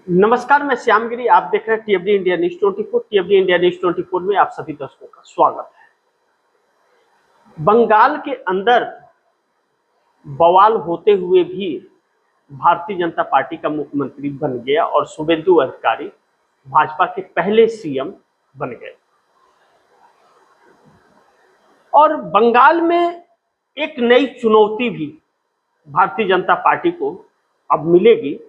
नमस्कार, मैं श्यामगिरी। आप देख रहे हैं टीएफडी इंडिया न्यूज 24। टीएफडी इंडिया न्यूज 24 में आप सभी दर्शकों का स्वागत है। बंगाल के अंदर बवाल होते हुए भी भारतीय जनता पार्टी का मुख्यमंत्री बन गया और शुभेंदु अधिकारी भाजपा के पहले सीएम बन गए। और बंगाल में एक नई चुनौती भी भारतीय जनता पार्टी को अब मिलेगी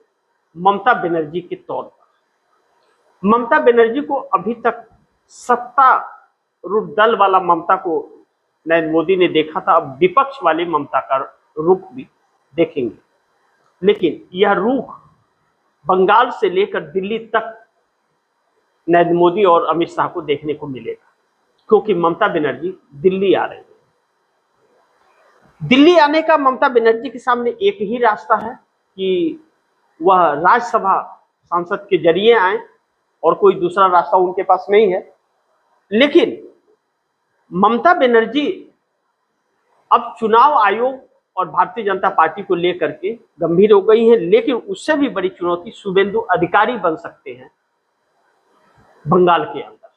ममता बनर्जी के तौर पर। ममता बनर्जी को अभी तक सत्तारूढ़ दल वाला ममता को नरेंद्र मोदी ने देखा था, अब विपक्ष वाली ममता का रुख भी देखेंगे। लेकिन यह रुख बंगाल से लेकर दिल्ली तक नरेंद्र मोदी और अमित शाह को देखने को मिलेगा, क्योंकि ममता बनर्जी दिल्ली आ रही है। दिल्ली आने का ममता बनर्जी के सामने एक ही रास्ता है कि वह राज्यसभा सांसद के जरिए आए, और कोई दूसरा रास्ता उनके पास नहीं है। लेकिन ममता बनर्जी अब चुनाव आयोग और भारतीय जनता पार्टी को लेकर के गंभीर हो गई है। लेकिन उससे भी बड़ी चुनौती शुभेंदु अधिकारी बन सकते हैं बंगाल के अंदर।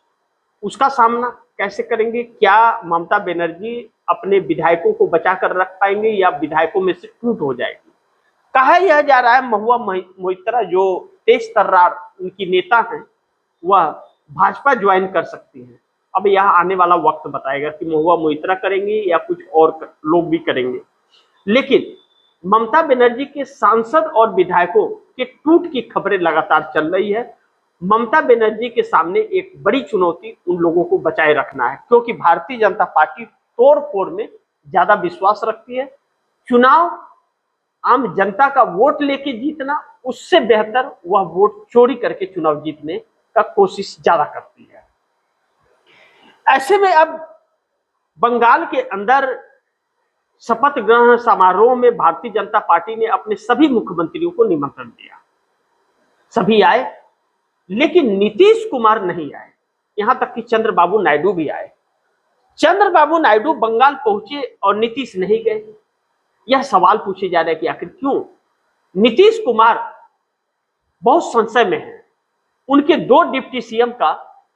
उसका सामना कैसे करेंगे? क्या ममता बनर्जी अपने विधायकों को बचा कर रख पाएंगे या विधायकों में से टूट हो जाएगी? कहा यह जा रहा है महुआ मोइत्रा, जो तेज तर्रार उनकी नेता हैं, वह भाजपा ज्वाइन कर सकती हैं। अब यह आने वाला वक्त बताएगा कि महुआ मोइत्रा करेंगे या कुछ और लोग भी करेंगे। लेकिन ममता बनर्जी के सांसद और विधायकों के टूट की खबरें लगातार चल रही है। ममता बनर्जी के सामने एक बड़ी चुनौती उन लोगों को बचाए रखना है, क्योंकि भारतीय जनता पार्टी तोड़ फोड़ में ज्यादा विश्वास रखती है। चुनाव आम जनता का वोट लेके जीतना, उससे बेहतर वह वोट चोरी करके चुनाव जीतने का कोशिश ज्यादा करती है। ऐसे में अब बंगाल के अंदर शपथ ग्रहण समारोह में भारतीय जनता पार्टी ने अपने सभी मुख्यमंत्रियों को निमंत्रण दिया। सभी आए, लेकिन नीतीश कुमार नहीं आए। यहां तक कि चंद्रबाबू नायडू भी आए। चंद्रबाबू नायडू बंगाल पहुंचे और नीतीश नहीं गए। यह सवाल पूछे जा रहे हैं कि आखिर क्यों? नीतीश कुमार बहुत संशय में है। उनके 2 डिप्टी सीएम का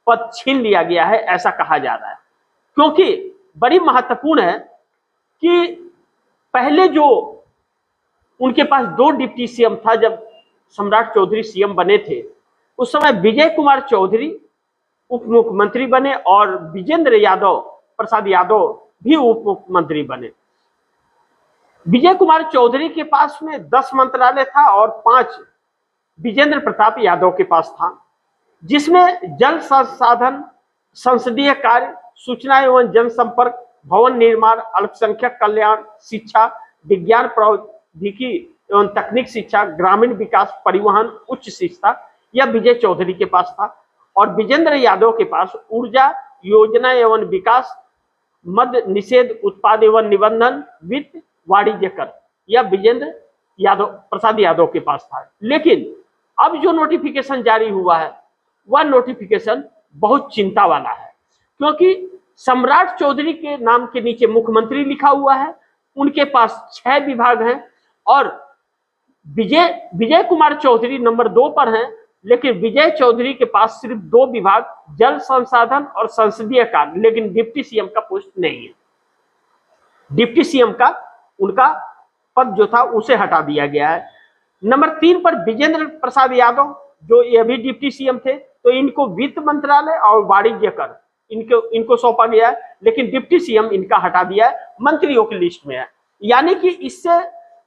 पद छीन लिया गया है, ऐसा कहा जा रहा है। क्योंकि बड़ी महत्वपूर्ण है कि पहले जो उनके पास 2 डिप्टी सीएम था, जब सम्राट चौधरी सीएम बने थे, उस समय विजय कुमार चौधरी उप मुख्यमंत्री बने और विजेंद्र प्रसाद यादव भी उप मुख्यमंत्री बने। विजय कुमार चौधरी के पास में 10 मंत्रालय था और 5 विजेंद्र प्रताप यादव के पास था, जिसमें जल संसाधन, संसदीय कार्य, सूचना एवं जनसंपर्क, भवन निर्माण, अल्पसंख्यक कल्याण, शिक्षा, विज्ञान प्रौद्योगिकी एवं तकनीक शिक्षा, ग्रामीण विकास, परिवहन, उच्च शिक्षा, यह विजय चौधरी के पास था। और विजेंद्र यादव के पास ऊर्जा, योजना एवं विकास, मद्य निषेध, उत्पाद एवं निबंधन, वित्त, वाणिज्य कर, यह विजेंद्र प्रसाद यादव के पास था। लेकिन अब जो नोटिफिकेशन जारी हुआ है, वह नोटिफिकेशन बहुत चिंता वाला है, क्योंकि सम्राट चौधरी के नाम के नीचे मुख्यमंत्री लिखा हुआ है, उनके पास 6 विभाग हैं, और विजय कुमार चौधरी नंबर 2 पर हैं। लेकिन विजय चौधरी के पास सिर्फ 2 विभाग, जल संसाधन और संसदीय कार्य, लेकिन डिप्टी सीएम का पोस्ट नहीं है। डिप्टी सीएम का उनका पद जो था उसे हटा दिया गया है। नंबर 3 पर विजेंद्र प्रसाद यादव, जो ये भी डिप्टी सीएम थे, तो इनको वित्त मंत्रालय और वाणिज्य कर इनको सौंपा गया है, लेकिन डिप्टी सीएम इनका हटा दिया है, मंत्रियों की लिस्ट में है। यानी कि इससे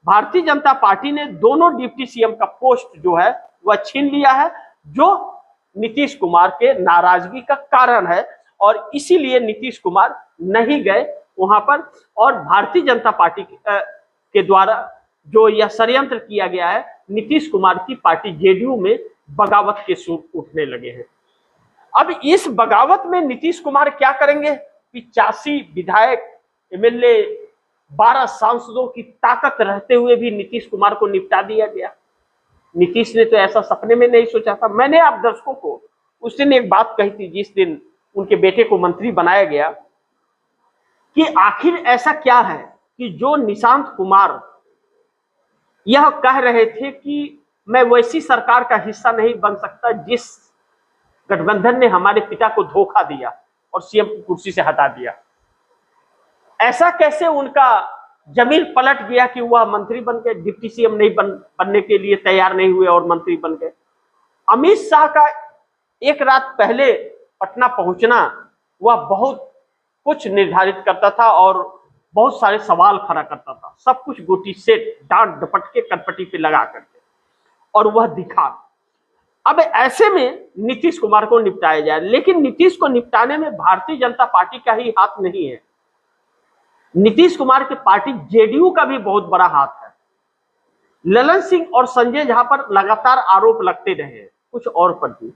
भारतीय जनता पार्टी ने दोनों डिप्टी सीएम का पोस्ट जो है वह छीन लिया है, जो नीतीश कुमार के नाराजगी का कारण है। और इसीलिए नीतीश कुमार नहीं गए वहां पर, और भारतीय जनता पार्टी के द्वारा जो यह षड्यंत्र किया गया है, नीतीश कुमार की पार्टी जेडीयू में बगावत के सुर उठने लगे हैं। अब इस बगावत में नीतीश कुमार क्या करेंगे? 85 विधायक, एमएलए, 12 सांसदों की ताकत रहते हुए भी नीतीश कुमार को निपटा दिया गया। नीतीश ने तो ऐसा सपने में नहीं सोचा था। मैंने आप दर्शकों को उस दिन एक बात कही थी, जिस दिन उनके बेटे को मंत्री बनाया गया, कि आखिर ऐसा क्या है कि जो निशांत कुमार यह कह रहे थे कि मैं वैसी सरकार का हिस्सा नहीं बन सकता जिस गठबंधन ने हमारे पिता को धोखा दिया और सीएम की कुर्सी से हटा दिया। ऐसा कैसे उनका जमीन पलट गया कि वह मंत्री बन गए, डिप्टी सीएम नहीं बनने के लिए तैयार नहीं हुए और मंत्री बन गए। अमित शाह का एक रात पहले पटना पहुंचना वह बहुत कुछ निर्धारित करता था और बहुत सारे सवाल खड़ा करता था, सब कुछ गोटी से डांट डपट के कटपटी पे लगा करके, और वह दिखा। अब ऐसे में नीतीश कुमार को निपटाया जाए, लेकिन नीतीश को निपटाने में भारतीय जनता पार्टी का ही हाथ नहीं है, नीतीश कुमार की पार्टी जेडीयू का भी बहुत बड़ा हाथ है। ललन सिंह और संजय झा पर लगातार आरोप लगते रहे, कुछ और पर भी।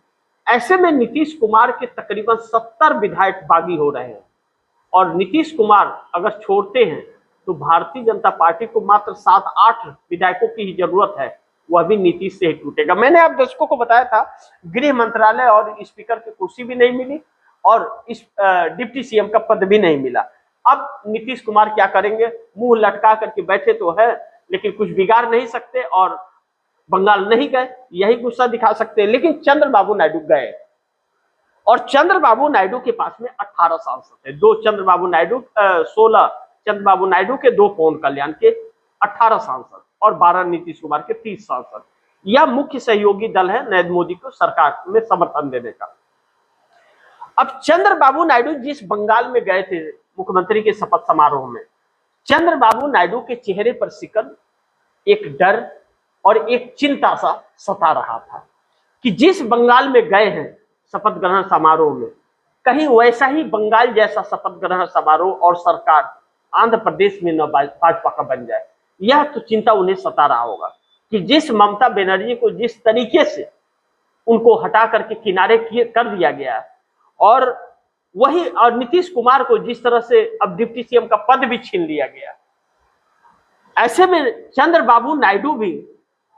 ऐसे में नीतीश कुमार के तकरीबन 70 विधायक बागी हो रहे हैं, और नीतीश कुमार अगर छोड़ते हैं तो भारतीय जनता पार्टी को मात्र 7-8 विधायकों की ही जरूरत है, वह भी नीतीश से ही टूटेगा। मैंने आप दर्शकों को बताया था, गृह मंत्रालय और स्पीकर की कुर्सी भी नहीं मिली और इस डिप्टी सीएम का पद भी नहीं मिला। अब नीतीश कुमार क्या करेंगे? मुंह लटका करके बैठे तो है, लेकिन कुछ बिगाड़ नहीं सकते, और बंगाल नहीं गए, यही गुस्सा दिखा सकते हैं। लेकिन चंद्रबाबू नायडू गए, और चंद्रबाबू नायडू के पास में 18 सांसद है। 16 चंद्रबाबू नायडू के, 2 पवन कल्याण के 18 सांसद, और 12 नीतीश कुमार के 30 सांसद। यह मुख्य सहयोगी दल है नरेंद्र मोदी को सरकार में समर्थन देने का। अब चंद्रबाबू नायडू जिस बंगाल में गए थे मुख्यमंत्री के शपथ समारोह में, चंद्रबाबू नायडू के चेहरे पर शिकन एक डर और एक चिंता सा सता रहा था कि जिस बंगाल में गए हैं शपथ ग्रहण समारोह में, कहीं वैसा ही बंगाल जैसा शपथ ग्रहण समारोह और सरकार आंध्र प्रदेश में न भाजपा का बन जाए। यह तो चिंता उन्हें सता रहा होगा कि जिस ममता बनर्जी को जिस तरीके से उनको हटा करके किनारे कर दिया गया, और वही और नीतीश कुमार को जिस तरह से अब डिप्टी सीएम का पद भी छीन लिया गया, ऐसे में चंद्रबाबू नायडू भी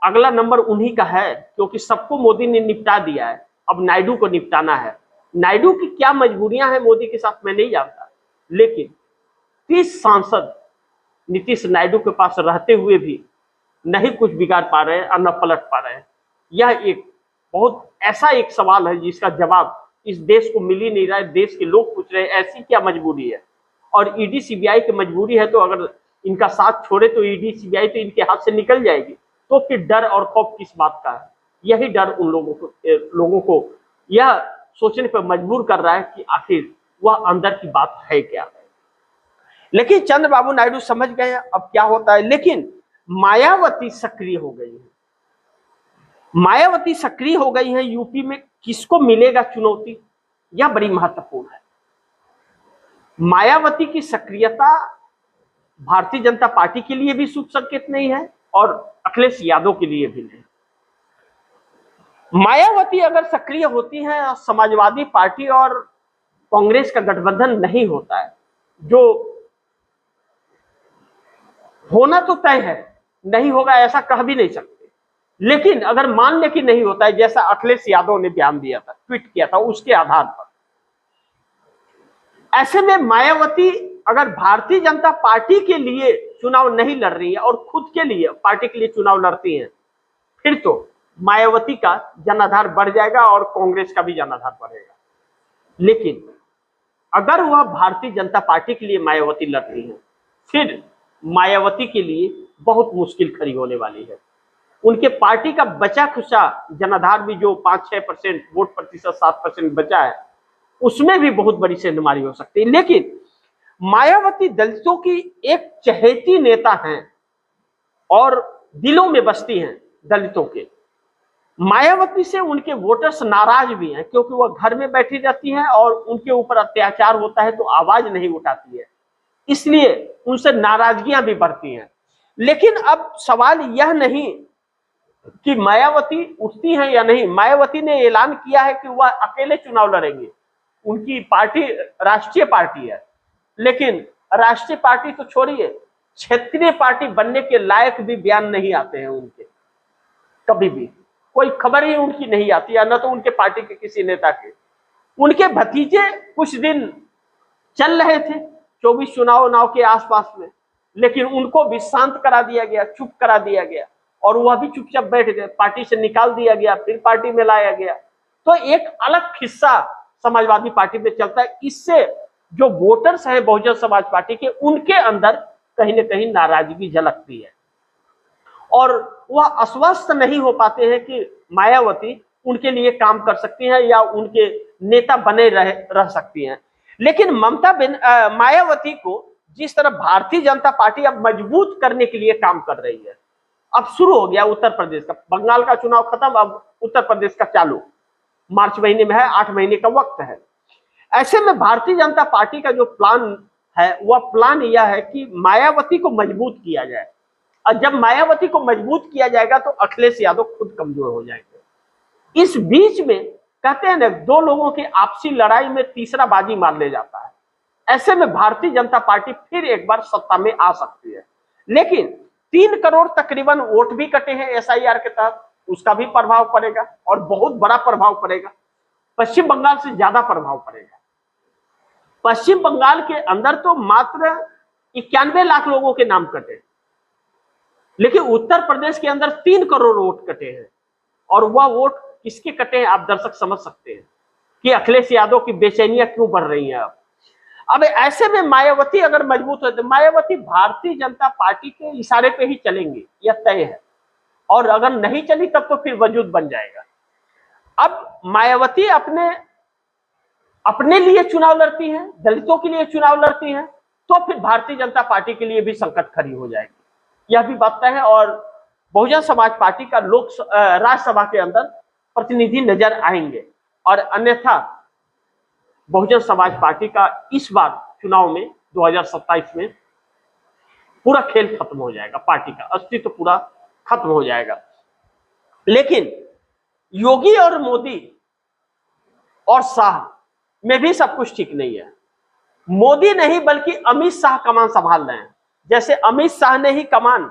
अगला नंबर उन्हीं का है, क्योंकि सबको मोदी ने निपटा दिया है, अब नायडू को निपटाना है। नायडू की क्या मजबूरियां हैं मोदी के साथ मैं नहीं जानता, लेकिन 30 सांसद नीतीश नायडू के पास रहते हुए भी नहीं कुछ बिगाड़ पा रहे हैं और न पलट पा रहे हैं। यह एक बहुत ऐसा एक सवाल है जिसका जवाब इस देश को मिल ही नहीं रहा है। देश के लोग पूछ रहे हैं ऐसी क्या मजबूरी है, और ईडी सीबीआई की मजबूरी है, तो अगर इनका साथ छोड़े तो ईडी सीबीआई तो इनके हाथ से निकल जाएगी, तो फिर डर और खौफ किस बात का है? यही डर उन लोगों को यह सोचने पर मजबूर कर रहा है कि आखिर वह अंदर की बात है क्या। लेकिन चंद्रबाबू नायडू समझ गए हैं अब क्या होता है। लेकिन मायावती सक्रिय हो गई है, मायावती सक्रिय हो गई है यूपी में। किसको मिलेगा चुनौती, यह बड़ी महत्वपूर्ण है। मायावती की सक्रियता भारतीय जनता पार्टी के लिए भी शुभ संकेत नहीं है और अखिलेश यादव के लिए भी नहीं। मायावती अगर सक्रिय होती है, समाजवादी पार्टी और कांग्रेस का गठबंधन नहीं होता है, जो होना तो तय है, नहीं होगा ऐसा कह भी नहीं सकते, लेकिन अगर मान ले कि नहीं होता है, जैसा अखिलेश यादव ने बयान दिया था, ट्वीट किया था, उसके आधार पर, ऐसे में मायावती अगर भारतीय जनता पार्टी के लिए चुनाव नहीं लड़ रही है और खुद के लिए पार्टी के लिए चुनाव लड़ती हैं, फिर तो मायावती का जनाधार बढ़ जाएगा और कांग्रेस का भी जनाधार बढ़ेगा। लेकिन अगर वह भारतीय जनता पार्टी के लिए मायावती लड़ रही है, फिर मायावती के लिए बहुत मुश्किल खड़ी होने वाली है। उनके पार्टी का बचा खुचा जनाधार भी जो 5-6% वोट प्रतिशत 7% बचा है, उसमें भी बहुत बड़ी सेंधमारी हो सकती है। लेकिन मायावती दलितों की एक चहेती नेता हैं और दिलों में बसती हैं दलितों के। मायावती से उनके वोटर्स नाराज भी हैं, क्योंकि वह घर में बैठी रहती हैं और उनके ऊपर अत्याचार होता है तो आवाज नहीं उठाती है, इसलिए उनसे नाराजगियां भी बढ़ती हैं। लेकिन अब सवाल यह नहीं कि मायावती उठती हैं या नहीं। मायावती ने ऐलान किया है कि वह अकेले चुनाव लड़ेंगे। उनकी पार्टी राष्ट्रीय पार्टी है, लेकिन राष्ट्रीय पार्टी तो छोड़िए, क्षेत्रीय पार्टी बनने के लायक भी बयान नहीं आते हैं उनके, कभी भी कोई खबर ही उनकी नहीं आती है, न तो उनके पार्टी के किसी नेता के। उनके भतीजे कुछ दिन चल रहे थे 24 चुनाव के आसपास में, लेकिन उनको भी शांत करा दिया गया, चुप करा दिया गया, और वह भी चुपचाप बैठ गए, पार्टी से निकाल दिया गया, फिर पार्टी में लाया गया। तो एक अलग हिस्सा समाजवादी पार्टी में चलता है। इससे जो वोटर्स है बहुजन समाज पार्टी के, उनके अंदर कहीं ना कहीं नाराजगी झलकती है और वह आश्वस्त नहीं हो पाते हैं कि मायावती उनके लिए काम कर सकती हैं या उनके नेता बने रह सकती हैं। लेकिन मायावती को जिस तरह भारतीय जनता पार्टी अब मजबूत करने के लिए काम कर रही है, अब शुरू हो गया उत्तर प्रदेश का, बंगाल का चुनाव खत्म, अब उत्तर प्रदेश का चालू, मार्च महीने में है, 8 महीने का वक्त है। ऐसे में भारतीय जनता पार्टी का जो प्लान है वह प्लान यह है कि मायावती को मजबूत किया जाए, और जब मायावती को मजबूत किया जाएगा तो अखिलेश यादव खुद कमजोर हो जाएंगे। इस बीच में कहते हैं ना, दो लोगों की आपसी लड़ाई में तीसरा बाजी मार ले जाता है। ऐसे में भारतीय जनता पार्टी फिर एक बार सत्ता में आ सकती है। लेकिन 3 करोड़ तकरीबन वोट भी कटे हैं एसआईआर के तहत, उसका भी प्रभाव पड़ेगा और बहुत बड़ा प्रभाव पड़ेगा। पश्चिम बंगाल से ज्यादा प्रभाव पड़ेगा। पश्चिम बंगाल के अंदर तो मात्र 91 लाख लोगों के नाम कटे, लेकिन उत्तर प्रदेश के अंदर 3 करोड़ वोट कटे हैं। और वह वोट किसके कटे हैं, आप दर्शक समझ सकते हैं कि अखिलेश यादव की बेचैनियां क्यों बढ़ रही हैं। अब ऐसे में मायावती अगर मजबूत हो तो मायावती भारतीय जनता पार्टी के इशारे पे ही चलेंगे, यह तय है। और अगर नहीं चली तब तो फिर वजूद बन जाएगा। अब मायावती अपने लिए चुनाव लड़ती हैं, दलितों के लिए चुनाव लड़ती हैं, तो फिर भारतीय जनता पार्टी के लिए भी संकट खड़ी हो जाएगी, यह भी बात तय है। और बहुजन समाज पार्टी का राज्यसभा के अंदर प्रतिनिधि नजर आएंगे, और अन्यथा बहुजन समाज पार्टी का इस बार चुनाव में 2027 में पूरा खेल खत्म हो जाएगा, पार्टी का अस्तित्व पूरा खत्म हो जाएगा। लेकिन योगी और मोदी और शाह में भी सब कुछ ठीक नहीं है। मोदी नहीं बल्कि अमित शाह कमान संभाल रहे हैं। जैसे अमित शाह ने ही कमान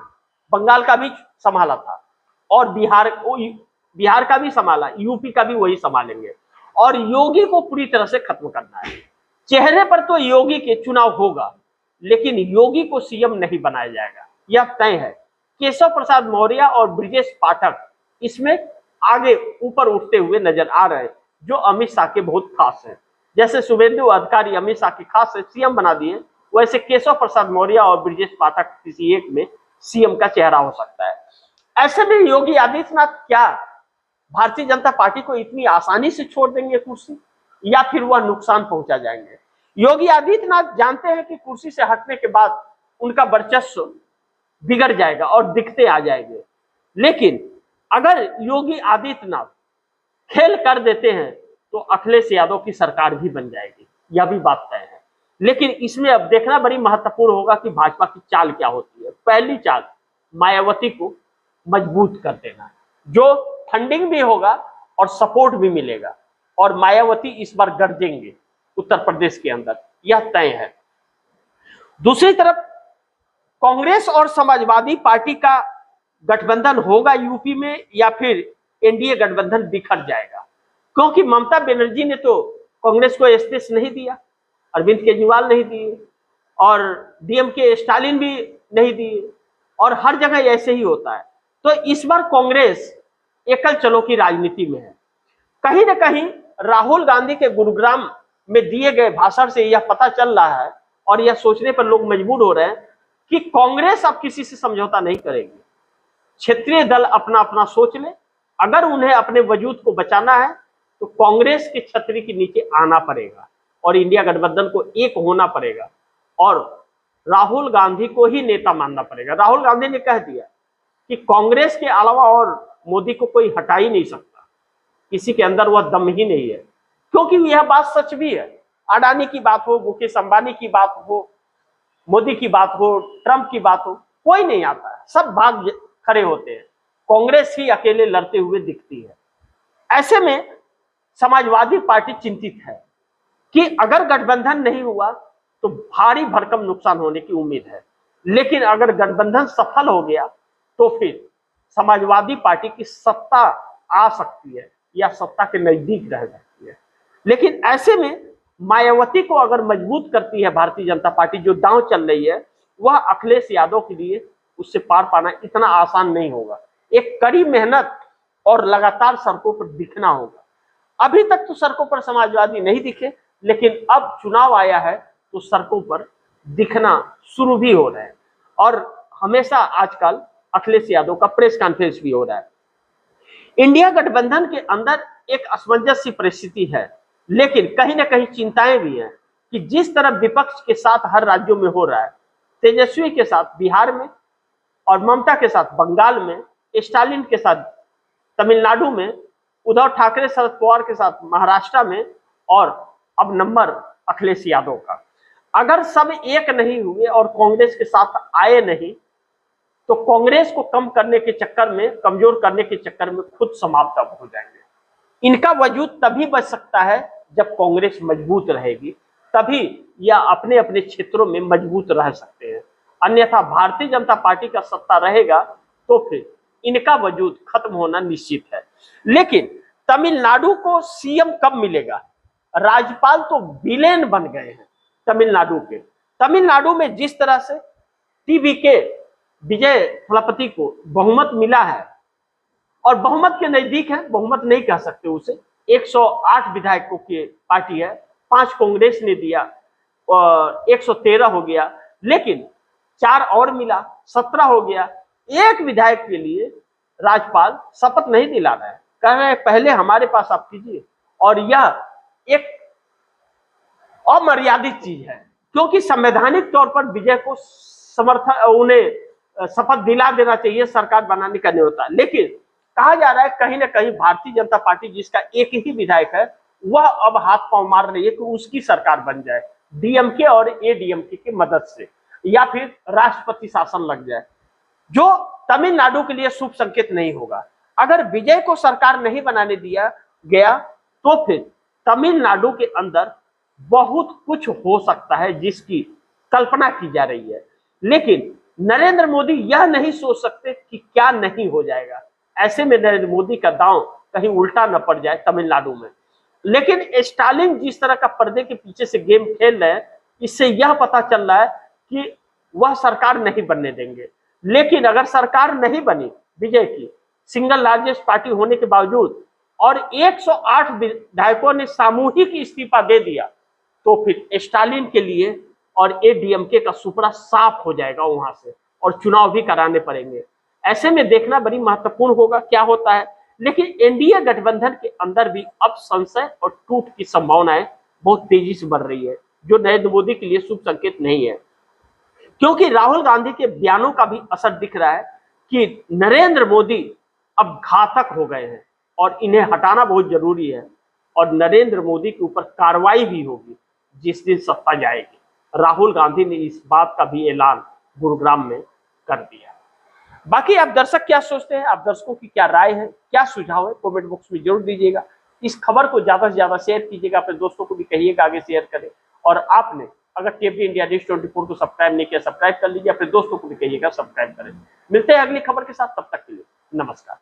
बंगाल का भी संभाला था और बिहार का भी संभाला, यूपी का भी वही संभालेंगे। और योगी को पूरी तरह से खत्म करना है। चेहरे पर तो योगी के चुनाव होगा, लेकिन योगी को सीएम नहीं बनाया जाएगा, यह तय है। केशव प्रसाद मौर्य और ब्रजेश पाठक इसमें आगे ऊपर उठते हुए नजर आ रहे हैं, जो अमित शाह के बहुत खास है। जैसे शुभेंदु अधिकारी अमित शाह के खास है, सीएम बना दिए, वैसे केशव प्रसाद मौर्य और ब्रजेश पाठक किसी एक में सीएम का चेहरा हो सकता है। ऐसे में योगी आदित्यनाथ क्या भारतीय जनता पार्टी को इतनी आसानी से छोड़ देंगे कुर्सी, या फिर वह नुकसान पहुंचा जाएंगे? योगी आदित्यनाथ जानते हैं कि कुर्सी से हटने के बाद उनका वर्चस्व बिगड़ जाएगा और दिक्कतें आ जाएंगे। लेकिन अगर योगी आदित्यनाथ खेल कर देते हैं तो अखिलेश यादव की सरकार भी बन जाएगी, यह भी बात तय है। लेकिन इसमें अब देखना बड़ी महत्वपूर्ण होगा कि भाजपा की चाल क्या होती है। पहली चाल मायावती को मजबूत कर देना, जो फंडिंग भी होगा और सपोर्ट भी मिलेगा, और मायावती इस बार गरजेंगे उत्तर प्रदेश के अंदर, यह तय है। दूसरी तरफ कांग्रेस और समाजवादी पार्टी का गठबंधन होगा यूपी में, या फिर एनडीए गठबंधन बिखर जाएगा? क्योंकि ममता बनर्जी ने तो कांग्रेस को स्पेस नहीं दिया, अरविंद केजरीवाल नहीं दिए, और डीएमके स्टालिन भी नहीं दिए, और हर जगह ऐसे ही होता है। तो इस बार कांग्रेस एकल चलो की राजनीति में है। कहीं ना कहीं राहुल गांधी के गुरुग्राम में दिए गए भाषण से यह पता चल रहा है, और यह सोचने पर लोग मजबूर हो रहे हैं कि कांग्रेस अब किसी से समझौता नहीं करेगी। क्षेत्रीय दल अपना अपना सोच ले, अगर उन्हें अपने वजूद को बचाना है तो कांग्रेस के छतरी के नीचे आना पड़ेगा और इंडिया गठबंधन को एक होना पड़ेगा, और राहुल गांधी को ही नेता मानना पड़ेगा। राहुल गांधी ने कह दिया कि कांग्रेस के अलावा और मोदी को कोई हटा ही नहीं सकता, किसी के अंदर वह दम ही नहीं है। क्योंकि यह बात सच भी है, अडानी की बात हो, मुकेश अंबानी की बात हो, मोदी की बात हो, ट्रंप की बात हो, कोई नहीं आता है, सब भाग खड़े होते हैं, कांग्रेस ही अकेले लड़ते हुए दिखती है। ऐसे में समाजवादी पार्टी चिंतित है कि अगर गठबंधन नहीं हुआ तो भारी भरकम नुकसान होने की उम्मीद है। लेकिन अगर गठबंधन सफल हो गया तो फिर समाजवादी पार्टी की सत्ता आ सकती है या सत्ता के नजदीक रह सकती है। लेकिन ऐसे में मायावती को अगर मजबूत करती है भारतीय जनता पार्टी, जो दांव चल रही है, वह अखिलेश यादव के लिए उससे पार पाना इतना आसान नहीं होगा। एक कड़ी मेहनत और लगातार सड़कों पर दिखना होगा। अभी तक तो सड़कों पर समाजवादी नहीं दिखे, लेकिन अब चुनाव आया है तो सड़कों पर दिखना शुरू भी हो रहे हैं। और हमेशा आजकल अखिलेश यादव का प्रेस कॉन्फ्रेंस भी हो रहा है। इंडिया गठबंधन के अंदर एक असमंजस सी परिस्थिति है, लेकिन कहीं ना कहीं चिंताएं भी हैं कि जिस तरह विपक्ष के साथ हर राज्यों में हो रहा है, तेजस्वी के साथ बिहार में और ममता के साथ बंगाल में, स्टालिन के साथ तमिलनाडु में, उद्धव ठाकरे शरद पवार के साथ महाराष्ट्र में, और अब नंबर अखिलेश यादव का। अगर सब एक नहीं हुए और कांग्रेस के साथ आए नहीं, तो कांग्रेस को कम करने के चक्कर में, कमजोर करने के चक्कर में खुद समाप्त हो जाएंगे। इनका वजूद तभी बच सकता है जब कांग्रेस मजबूत रहेगी, तभी यह अपने अपने क्षेत्रों में मजबूत रह सकते हैं। अन्यथा भारतीय जनता पार्टी का सत्ता रहेगा तो फिर इनका वजूद खत्म होना निश्चित है। लेकिन तमिलनाडु को सीएम कब मिलेगा? राज्यपाल तो विलेन बन गए हैं तमिलनाडु के। तमिलनाडु में जिस तरह से टीवीके विजय थलापति को बहुमत मिला है, और बहुमत के नजदीक है, बहुमत नहीं कह सकते उसे, 108 विधायकों की पार्टी है, 5 कांग्रेस ने दिया और 113 हो गया, लेकिन 4 और मिला, 17 हो गया। एक विधायक के लिए राज्यपाल शपथ नहीं दिला रहा है, कह रहे हैं पहले हमारे पास आप कीजिए। और यह एक अमर्यादित चीज है, क्योंकि संवैधानिक तौर पर विजय को समर्थन, उन्हें शपथ दिला देना चाहिए, सरकार बनाने का नहीं होता। लेकिन कहा जा रहा है कहीं ना कहीं भारतीय जनता पार्टी, जिसका एक ही विधायक है, वह अब हाथ पांव मार रही है कि उसकी सरकार बन जाए, डीएमके और एडीएमके की मदद से, या फिर राष्ट्रपति शासन लग जाए, जो तमिलनाडु के लिए शुभ संकेत नहीं होगा। अगर विजय को सरकार नहीं बनाने दिया गया तो फिर तमिलनाडु के अंदर बहुत कुछ हो सकता है जिसकी कल्पना की जा रही है। लेकिन नरेंद्र मोदी यह नहीं सोच सकते कि क्या नहीं हो जाएगा। ऐसे में नरेंद्र मोदी का दांव कहीं उल्टा न पड़ जाए तमिलनाडु में। लेकिन स्टालिन जिस तरह का पर्दे के पीछे से गेम खेल रहे हैं, इससे यह पता चल रहा है कि वह सरकार नहीं बनने देंगे। लेकिन अगर सरकार नहीं बनी विजय की, सिंगल लार्जेस्ट पार्टी होने के बावजूद, और 108 विधायकों ने सामूहिक इस्तीफा दे दिया, तो फिर स्टालिन के लिए और एडीएमके का सुपड़ा साफ हो जाएगा वहां से, और चुनाव भी कराने पड़ेंगे। ऐसे में देखना बड़ी महत्वपूर्ण होगा क्या होता है। लेकिन एनडीए गठबंधन के अंदर भी अब संशय और टूट की संभावनाएं बहुत तेजी से बढ़ रही है, जो नरेंद्र मोदी के लिए शुभ संकेत नहीं है। क्योंकि राहुल गांधी के बयानों का भी असर दिख रहा है कि नरेंद्र मोदी अब घातक हो गए हैं और इन्हें हटाना बहुत जरूरी है, और नरेंद्र मोदी के ऊपर कार्रवाई भी होगी जिस दिन सत्ता जाएगी। राहुल गांधी ने इस बात का भी ऐलान गुरुग्राम में कर दिया। बाकी आप दर्शक क्या सोचते हैं, आप दर्शकों की क्या राय है, क्या सुझाव है, कमेंट बॉक्स में जरूर दीजिएगा। इस खबर को ज्यादा से ज्यादा शेयर कीजिएगा, अपने दोस्तों को भी कहिएगा आगे शेयर करें। और आपने अगर टीएफडी इंडिया न्यूज़ 24 को सब्सक्राइब नहीं किया, सब्सक्राइब कर लीजिए, अपने दोस्तों को भी कहिएगा सब्सक्राइब करें। मिलते हैं अगली खबर के साथ, तब तक के लिए नमस्कार।